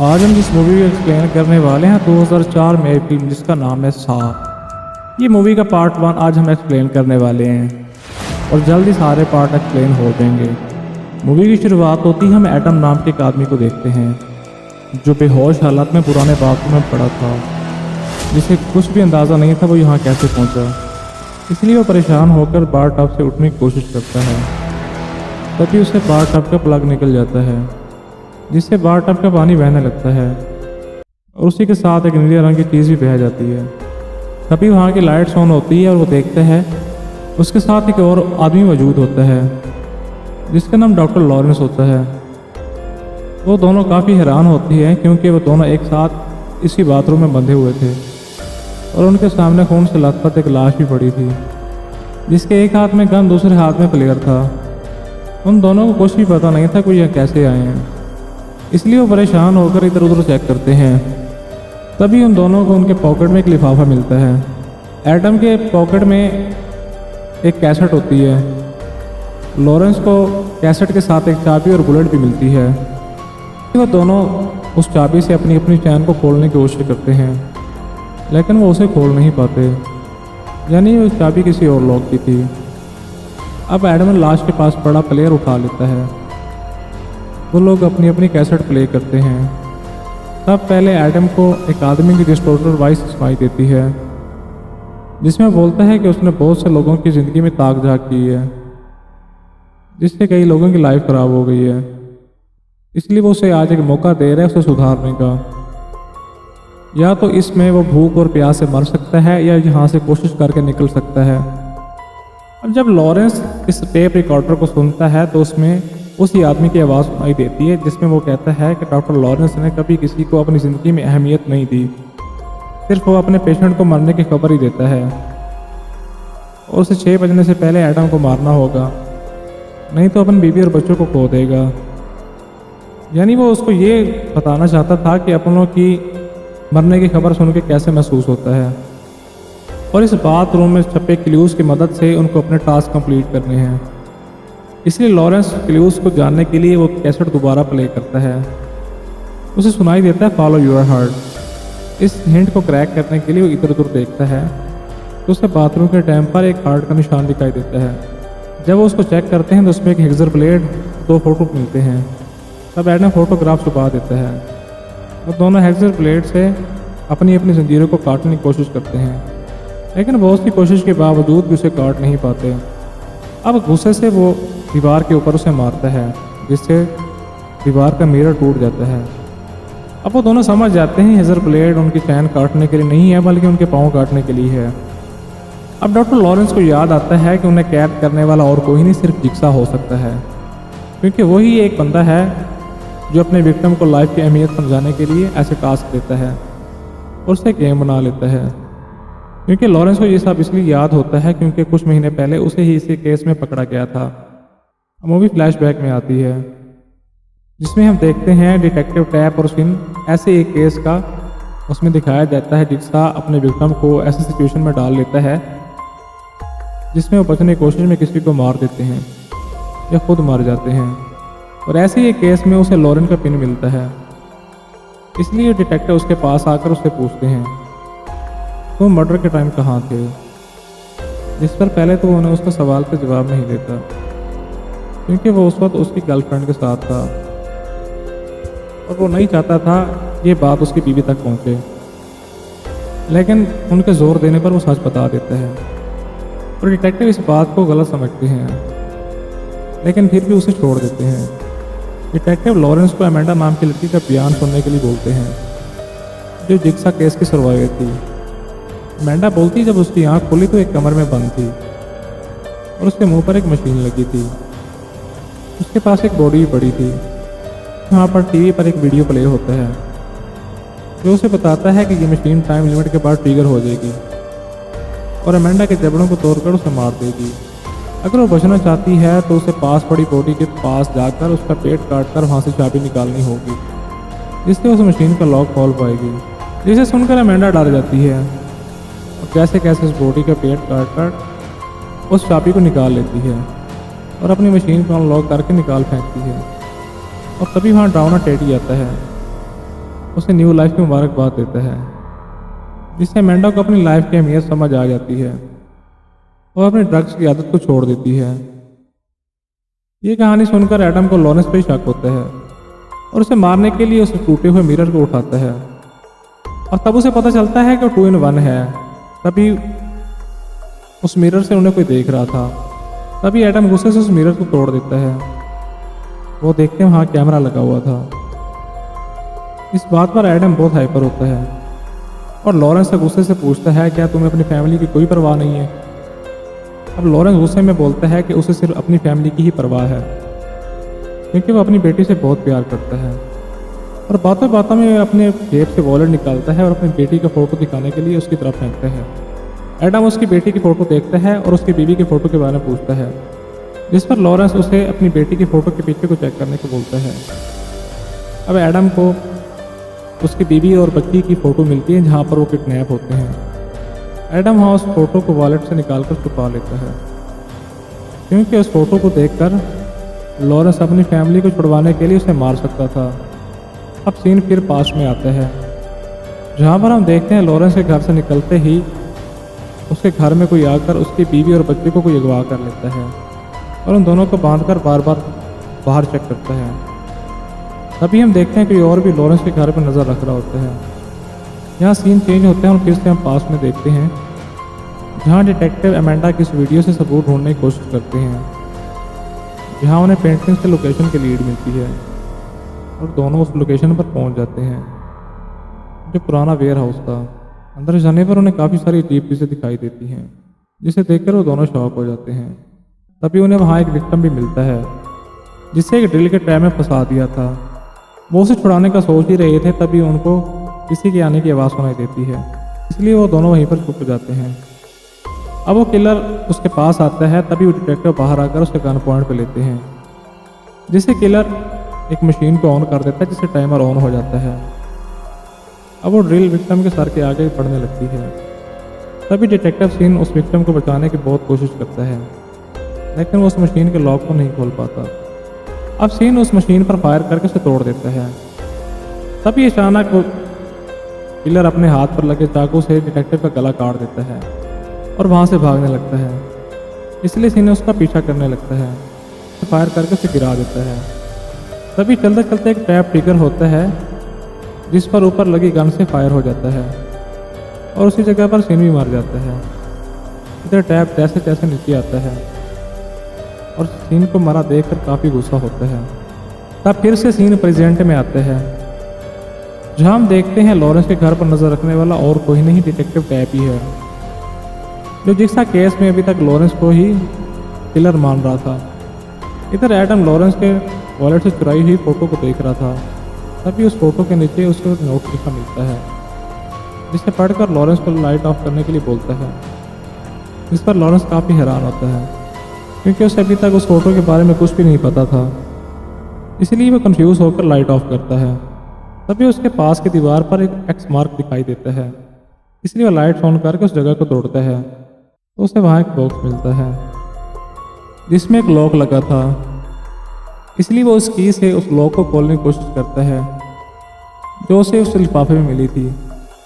आज हम जिस मूवी को एक्सप्लेन करने वाले हैं 2004 में एक फिल्म जिसका नाम है साथ। ये मूवी का पार्ट 1 आज हम एक्सप्लेन करने वाले हैं और जल्दी सारे पार्ट एक्सप्लेन हो जाएंगे। मूवी की शुरुआत होती है, हम एटम नाम के एक आदमी को देखते हैं जो बेहोश हालत में पुराने बाथरूम में पड़ा था, जिसे कुछ भी अंदाज़ा नहीं था वो यहाँ कैसे पहुँचा। इसलिए वो परेशान होकर बार टब से उठने की कोशिश करता है। तभी उसे बार टब का प्लग निकल जाता है, जिससे बार टब का पानी बहने लगता है और उसी के साथ एक नीले रंग की चीज़ भी बह जाती है। तभी वहाँ की लाइट्स ऑन होती है और वो देखते हैं उसके साथ एक और आदमी मौजूद होता है जिसका नाम डॉक्टर लॉरेंस होता है। वो दोनों काफ़ी हैरान होती हैं क्योंकि वो दोनों एक साथ इसी बाथरूम में बंधे हुए थे और उनके सामने खून से लथपथ एक लाश भी पड़ी थी, जिसके एक हाथ में गन दूसरे हाथ में प्लेयर था। उन दोनों को कुछ भी पता नहीं था कि यह कैसे आए हैं, इसलिए वो परेशान होकर इधर उधर चेक करते हैं। तभी उन दोनों को उनके पॉकेट में एक लिफाफा मिलता है। एटम के पॉकेट में एक कैसेट होती है। लॉरेंस को कैसेट के साथ एक चाबी और बुलेट भी मिलती है। वो दोनों उस चाबी से अपनी अपनी चैन को खोलने की कोशिश करते हैं, लेकिन वो उसे खोल नहीं पाते, यानी वो चाबी किसी और लॉक की थी। अब एडम लाश के पास पड़ा प्लेयर उठा लेता है। वो लोग अपनी अपनी कैसेट प्ले करते हैं। तब पहले एडम को एक आदमी की डिस्टोर्टर वॉइस सुनाई देती है, जिसमें बोलता है कि उसने बहुत से लोगों की ज़िंदगी में ताक झाक की है, जिससे कई लोगों की लाइफ ख़राब हो गई है। इसलिए वो उसे आज एक मौका दे रहा है उसे सुधारने का। या तो इसमें वो भूख और प्यास से मर सकता है या यहाँ से कोशिश करके निकल सकता है। और जब लॉरेंस इस टेप रिकॉर्डर को सुनता है तो उसमें उसी आदमी की आवाज़ सुनाई देती है, जिसमें वो कहता है कि डॉक्टर लॉरेंस ने कभी किसी को अपनी ज़िंदगी में अहमियत नहीं दी, सिर्फ वो अपने पेशेंट को मरने की खबर ही देता है और उसे 6 बजने से पहले एटम को मारना होगा, नहीं तो अपनी बीवी और बच्चों को खो देगा। यानी वो उसको ये बताना चाहता था कि अपनों की मरने की खबर सुन के कैसे महसूस होता है, और इस बाथरूम में छपे क्लूज़ की मदद से उनको अपने टास्क कंप्लीट करने हैं। इसलिए लॉरेंस क्लूज़ को जानने के लिए वो कैसेट दोबारा प्ले करता है। उसे सुनाई देता है फॉलो योर हार्ट। इस हिंट को क्रैक करने के लिए वो इधर उधर देखता है तो उसे बाथरूम के टैम पर एक हार्ट का निशान दिखाई देता है। जब वो उसको चेक करते हैं तो उसमें एक हेक्सर ब्लेड, 2 फोटो मिलते हैं। तब एडम फोटोग्राफ छुपा देता है। वो दोनों हेक्सर ब्लेड से अपनी अपनी जंजीरों को काटने की कोशिश करते हैं, लेकिन बहुत सी कोशिश के बावजूद भी उसे काट नहीं पाते। अब गुस्से से वो दीवार के ऊपर उसे मारता है, जिससे दीवार का मिरर टूट जाता है। अब वो दोनों समझ जाते हैं हेजर ब्लेड उनकी चैन काटने के लिए नहीं है, बल्कि उनके पाँव काटने के लिए है। अब डॉक्टर लॉरेंस को याद आता है कि उन्हें कैद करने वाला और कोई नहीं सिर्फ जिक्सा हो सकता है, क्योंकि वही एक बंदा है जो अपने विक्टिम को लाइफ की अहमियत समझाने के लिए ऐसे टास्क देता है और उसे गेम बना लेता है। क्योंकि लॉरेंस को ये सब इसलिए याद होता है क्योंकि कुछ महीने पहले उसे ही इसी केस में पकड़ा गया था। मूवी फ्लैशबैक में आती है, जिसमें हम देखते हैं डिटेक्टिव टैप और स्विन ऐसे एक केस का उसमें दिखाया जाता है जिक्सा अपने विक्टिम को ऐसी सिचुएशन में डाल लेता है जिसमें वो बचने की कोशिश में किसी को मार देते हैं या खुद मर जाते हैं। और ऐसे ही एक केस में उसे लॉरेंस का पिन मिलता है। इसलिए डिटेक्टिव उसके पास आकर उससे पूछते हैं तुम मर्डर के टाइम कहाँ थे, जिस पर पहले तो उन्हें उसका सवाल का जवाब नहीं देता, क्योंकि वो उस वक्त उसकी गर्लफ्रेंड के साथ था और वो नहीं चाहता था ये बात उसकी बीवी तक पहुंचे। लेकिन उनके जोर देने पर वो सच बता देता है और डिटेक्टिव इस बात को गलत समझते हैं, लेकिन फिर भी उसे छोड़ देते हैं। डिटेक्टिव लॉरेंस को अमेंडा नाम की लड़की का बयान सुनने के लिए बोलते हैं, जो जिक्सा केस की सर्वाइवर थी। अमेंडा बोलती जब उसकी आँख खुली तो एक कमरे में बंद थी और उसके मुंह पर एक मशीन लगी थी। उसके पास एक बॉडी भी पड़ी थी। वहाँ पर टीवी पर एक वीडियो प्ले होता है जो उसे बताता है कि ये मशीन टाइम लिमिट के बाद ट्रिगर हो जाएगी और अमेंडा के जबड़ों को तोड़कर उसे मार देगी। अगर वो बचना चाहती है तो उसे पास पड़ी बॉडी के पास जाकर उसका पेट काटकर वहाँ से चाबी निकालनी होगी, जिससे उस मशीन का लॉक खोल पाएगी। जिसे सुनकर अमेंडा डर जाती है और कैसे कैसे उस बॉडी का पेट काट कर उस चाबी को निकाल लेती है और अपनी मशीन को अनलॉक करके निकाल फेंकती है। और तभी वहाँ ड्राउना टेडी आता है उसे न्यू लाइफ की मुबारकबाद देता है, जिससे अमेंडा को अपनी लाइफ की अहमियत समझ आ जाती है और अपनी ड्रग्स की आदत को छोड़ देती है। ये कहानी सुनकर एडम को लॉरेंस पर ही शक होता है और उसे मारने के लिए उस टूटे हुए मिरर को उठाता है और तब उसे पता चलता है कि वो 2 in 1 है। तभी उस मिरर से उन्हें कोई देख रहा था। तभी एडम गुस्से से उस मिरर को तोड़ देता है। वो देखते हैं वहाँ कैमरा लगा हुआ था। इस बात पर एडम बहुत हाइपर होता है और लॉरेंस से गुस्से से पूछता है, क्या तुम्हें अपनी फैमिली की कोई परवाह नहीं है? अब लॉरेंस गुस्से में बोलता है कि उसे सिर्फ अपनी फैमिली की ही परवाह है, क्योंकि वो अपनी बेटी से बहुत प्यार करता है। और बातों बातों में अपने जेब से वॉलेट निकालता है और अपनी बेटी का फोटो दिखाने के लिए उसकी तरफ फेंकता है। एडम उसकी बेटी की फ़ोटो देखता है और उसकी बीवी की फ़ोटो के बारे में पूछता है, जिस पर लॉरेंस उसे अपनी बेटी की फ़ोटो के पीछे को चेक करने को बोलता है। अब एडम को उसकी बीवी और बच्ची की फ़ोटो मिलती है जहाँ पर वो किडनैप होते हैं। एडम वहाँ उस फ़ोटो को वॉलेट से निकालकर छुपा लेता है, क्योंकि उस फ़ोटो को देखकर लॉरेंस अपनी फैमिली को छुड़वाने के लिए उसे मार सकता था। अब सीन फिर पास में आता है, जहाँ पर हम देखते हैं लॉरेंस के घर से निकलते ही उसके घर में कोई आकर उसकी बीवी और बच्चे को कोई अगवा कर लेता है और उन दोनों को बांधकर बार बार बाहर चेक करता है। तभी हम देखते हैं कि और भी लॉरेंस के घर पर नज़र रख रहा होता है। यहाँ सीन चेंज होते हैं और फिर से हम पास में देखते हैं, जहाँ डिटेक्टिव अमेंडा की इस वीडियो से सबूत ढूंढने की कोशिश करते हैं, जहाँ उन्हें पेंटिंग से लोकेशन की लीड मिलती है और दोनों उस लोकेशन पर पहुँच जाते हैं, जो पुराना वेयर हाउस था। अंदर जाने पर उन्हें काफ़ी सारी अजीब चीज़ें दिखाई देती हैं, जिसे देखकर वो दोनों शॉक हो जाते हैं। तभी उन्हें वहाँ एक विक्टिम भी मिलता है, जिसे एक ड्रिल के ट्रैप में फंसा दिया था। वो उसे छुड़ाने का सोच ही रहे थे, तभी उनको किसी के आने की आवाज़ सुनाई देती है, इसलिए वो दोनों वहीं पर छुप जाते हैं। अब वो किलर उसके पास आता है, तभी वो डिटेक्टिव बाहर आकर उसके गन पॉइंट पर लेते हैं, जिससे किलर एक मशीन को ऑन कर देता है, जिससे टाइमर ऑन हो जाता है। अब वो ड्रिल विक्टिम के सर के आगे बढ़ने लगती है। तभी डिटेक्टिव सीन उस विक्टिम को बचाने की बहुत कोशिश करता है, लेकिन वो उस मशीन के लॉक को नहीं खोल पाता। अब सीन उस मशीन पर फायर करके उसे तोड़ देता है। तभी अचानक वो किलर अपने हाथ पर लगे चाकू से डिटेक्टिव का गला काट देता है और वहाँ से भागने लगता है, इसलिए सीन उसका पीछा करने लगता है, फायर करके उसे गिरा देता है। तभी चलते चलते एक ट्रैप ट्रिगर होता है, जिस पर ऊपर लगी गन से फायर हो जाता है और उसी जगह पर सीन भी मर जाता है। इधर टैप जैसे जैसे नीचे आता है और सीन को मरा देखकर काफ़ी गुस्सा होता है। तब फिर से सीन प्रेजेंट में आते हैं, जहाँ हम देखते हैं लॉरेंस के घर पर नज़र रखने वाला और कोई नहीं डिटेक्टिव टैप ही है, जो जिक्सा केस में अभी तक लॉरेंस को ही किलर मान रहा था। इधर एडम लॉरेंस के वॉलेट से चुराई हुई फ़ोटो को देख रहा था। तभी उस फोटो के नीचे उसको नोट लिखा मिलता है, जिसे पढ़कर लॉरेंस को लाइट ऑफ करने के लिए बोलता है। इस पर लॉरेंस काफ़ी हैरान होता है, क्योंकि उसे अभी तक उस फोटो के बारे में कुछ भी नहीं पता था, इसलिए वो कंफ्यूज होकर लाइट ऑफ करता है। तभी उसके पास की दीवार पर एक एक्स मार्क दिखाई देता है, इसलिए वो लाइट ऑन करके उस जगह को तोड़ता है, तो उसे वहाँ एक बॉक्स मिलता है, जिसमें एक लॉक लगा था, इसलिए वो उस की से उस लॉक को खोलने की कोशिश करता है, जो उसे उस लिफाफे में मिली थी।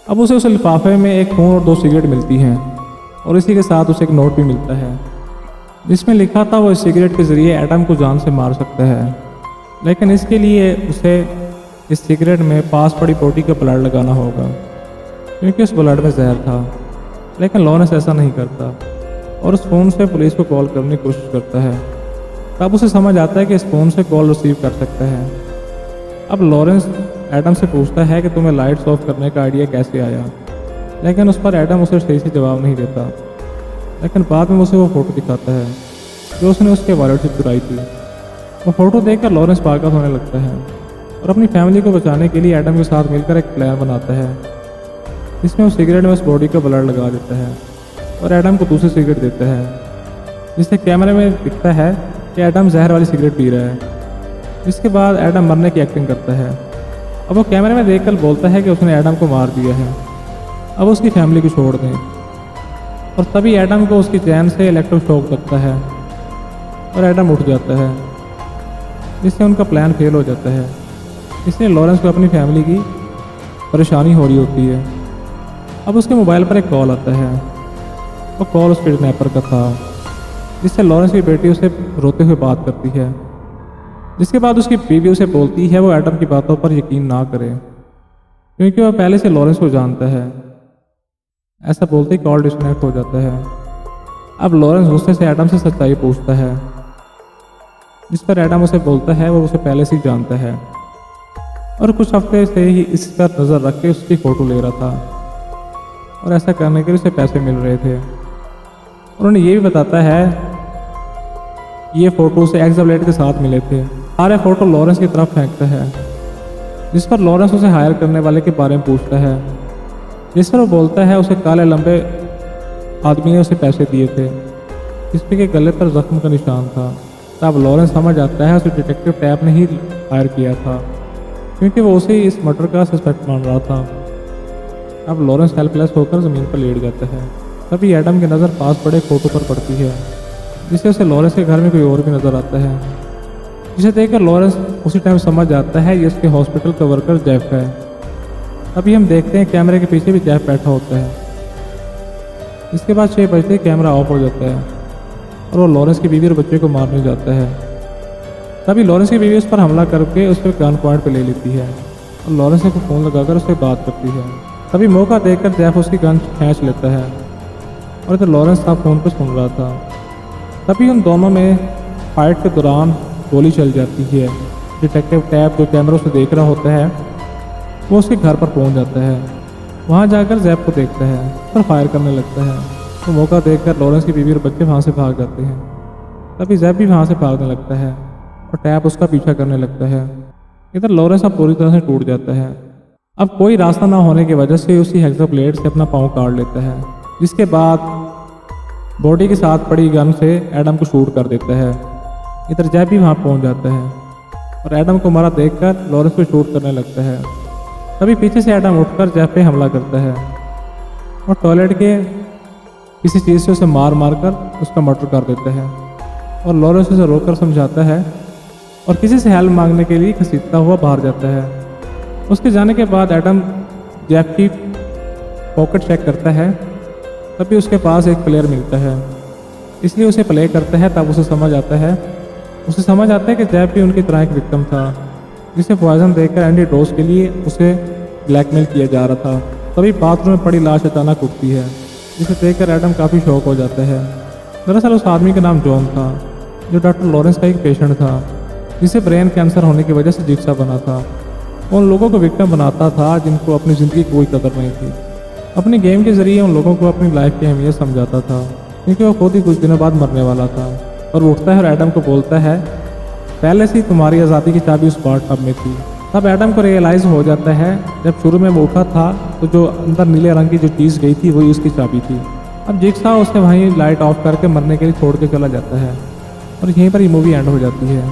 अब उसे उस लिफाफे में एक फ़ोन और 2 सिगरेट मिलती हैं और इसी के साथ उसे एक नोट भी मिलता है, जिसमें लिखा था वो इस सिगरेट के ज़रिए एडम को जान से मार सकता है, लेकिन इसके लिए उसे इस सिगरेट में पास पड़ी बॉडी का ब्लड लगाना होगा, क्योंकि उस ब्लड में जहर था। लेकिन लॉरेंस ऐसा नहीं करता और उस फ़ोन से पुलिस को कॉल करने की कोशिश करता है। तब उसे समझ आता है कि इस फ़ोन से कॉल रिसीव कर सकता है। अब लॉरेंस एडम से पूछता है कि तुम्हें लाइट्स ऑफ करने का आइडिया कैसे आया, लेकिन उस पर एडम उसे सही से जवाब नहीं देता। लेकिन बाद में उसे वो फ़ोटो दिखाता है जो उसने उसके वॉलेट से चुराई थी। वो फ़ोटो देखकर लॉरेंस पागल होने लगता है और अपनी फैमिली को बचाने के लिए एडम के साथ मिलकर एक प्लान बनाता है, जिसमें वो सिगरेट में उस बॉडी का ब्लड लगा देता है और एडम को दूसरी सिगरेट देता है, जिससे कैमरे में दिखता है कि एडम जहर वाली सिगरेट पी रहा है। इसके बाद एडम मरने की एक्टिंग करता है। अब वो कैमरे में देखकर बोलता है कि उसने एडम को मार दिया है, अब उसकी फैमिली को छोड़ दें। और तभी एडम को उसकी चैन से इलेक्ट्रोशॉक लगता है और एडम उठ जाता है, जिससे उनका प्लान फेल हो जाता है। इसलिए लॉरेंस को अपनी फैमिली की परेशानी हो रही होती है। अब उसके मोबाइल पर एक कॉल आता है। वो कॉल उस किडनैपर का था, जिससे लॉरेंस की बेटी उसे रोते हुए बात करती है। जिसके बाद उसकी बीवी उसे बोलती है वो एडम की बातों पर यकीन ना करे, क्योंकि वह पहले से लॉरेंस को जानता है। ऐसा बोलते ही कॉल डिस्कनेक्ट हो जाता है। अब लॉरेंस गुस्से से एडम से सच्चाई पूछता है, जिस पर एडम उसे बोलता है वो उसे पहले से ही जानता है और कुछ हफ्ते से ही इस पर नज़र रख के उसकी फ़ोटो ले रहा था और ऐसा करने के लिए उसे पैसे मिल रहे थे। और उन्हें ये भी बताता है ये फ़ोटो उसे एक्सब्लेड के साथ मिले थे। सारे फ़ोटो लॉरेंस की तरफ फेंकता है, जिस पर लॉरेंस उसे हायर करने वाले के बारे में पूछता है, जिस पर वो बोलता है उसे काले लंबे आदमी ने उसे पैसे दिए थे, जिसपे के गले पर जख्म का निशान था। तब लॉरेंस समझ आता है उसे डिटेक्टिव टैब ने ही हायर किया था, क्योंकि वो उसे इस मर्डर का सस्पेक्ट मान रहा था। अब लॉरेंस हेल्पलेस होकर ज़मीन पर लेट जाता है। तभी एडम की नज़र पास पड़े फोटो पर पड़ती है, जिससे उसे लॉरेंस के घर में कोई और भी नज़र आता है, जिसे देखकर लॉरेंस उसी टाइम समझ जाता है ये उसके हॉस्पिटल का वर्कर जेफ है। अभी हम देखते हैं कैमरे के पीछे भी जेफ बैठा होता है। इसके बाद 6 बजते ही कैमरा ऑफ हो जाता है और वो लॉरेंस की बीवी और बच्चे को मारने जाता है। तभी लॉरेंस की बीवी उस पर हमला करके उस पर गन पॉइंट पर ले लेती है और लॉरेंस को फ़ोन लगाकर उससे बात करती है। तभी मौका देखकर जेफ उसकी गन खींच लेता है और इधर लॉरेंस था फ़ोन पर सुन रहा था। तभी उन दोनों में फाइट के दौरान गोली चल जाती है। डिटेक्टिव टैब जो कैमरों से देख रहा होता है वो उसके घर पर पहुंच जाता है। वहां जाकर जैप को देखता है और फायर करने लगता है। तो मौका देखकर लॉरेंस की बीवी और बच्चे वहां से भाग जाते हैं। तभी जैप भी वहां से भागने लगता है और टैब उसका पीछा करने लगता है। इधर लॉरेंस अब पूरी तरह से टूट जाता है। अब कोई रास्ता ना होने की वजह से उसी हेक्सा ब्लेड से अपना पाँव काट लेता है, जिसके बाद बॉडी के साथ पड़ी गन से एडम को शूट कर देता है। इधर जैप भी वहाँ पहुँच जाता है और एडम को मरा देखकर लॉरेंस को शूट करने लगता है। तभी पीछे से एडम उठकर जैप पे हमला करता है और टॉयलेट के किसी चीज़ से उसे मार मार कर उसका मर्डर कर देता है। और लॉरेंस उसे रोककर समझाता है और किसी से हेल्प मांगने के लिए घसीटता हुआ बाहर जाता है। उसके जाने के बाद एडम जैप की पॉकेट चेक करता है। तभी उसके पास एक प्लेयर मिलता है, इसलिए उसे प्ले करता है। तब उसे समझ आता है कि जैप भी उनकी तरह एक विक्टिम था, जिसे पॉइजन देकर एंटी डोज के लिए उसे ब्लैकमेल किया जा रहा था। तभी बाथरूम में पड़ी लाश अचानक उठती है, जिसे देखकर एडम काफ़ी शॉक हो जाता है। दरअसल उस आदमी का नाम जॉन था, जो डॉक्टर लॉरेंस का एक पेशेंट था, जिसे ब्रेन कैंसर होने की वजह से जिक्सा बना था। उन लोगों को विक्टिम बनाता था जिनको अपनी ज़िंदगी की कोई कदर नहीं थी। अपनी गेम के ज़रिए उन लोगों को अपनी लाइफ की अहमियत समझाता था, क्योंकि वो खुद ही कुछ दिनों बाद मरने वाला था। और उठता है और एडम को बोलता है पहले से ही तुम्हारी आज़ादी की चाबी उस बाथ टब में थी। तब एडम को रियलाइज़ हो जाता है जब शुरू में वो उठा था तो जो अंदर नीले रंग की जो चीज़ गई थी वही उसकी चाबी थी। अब जिक्सा उसे वहीं लाइट ऑफ करके मरने के लिए छोड़ के चला जाता है और यहीं पर ये मूवी एंड हो जाती है।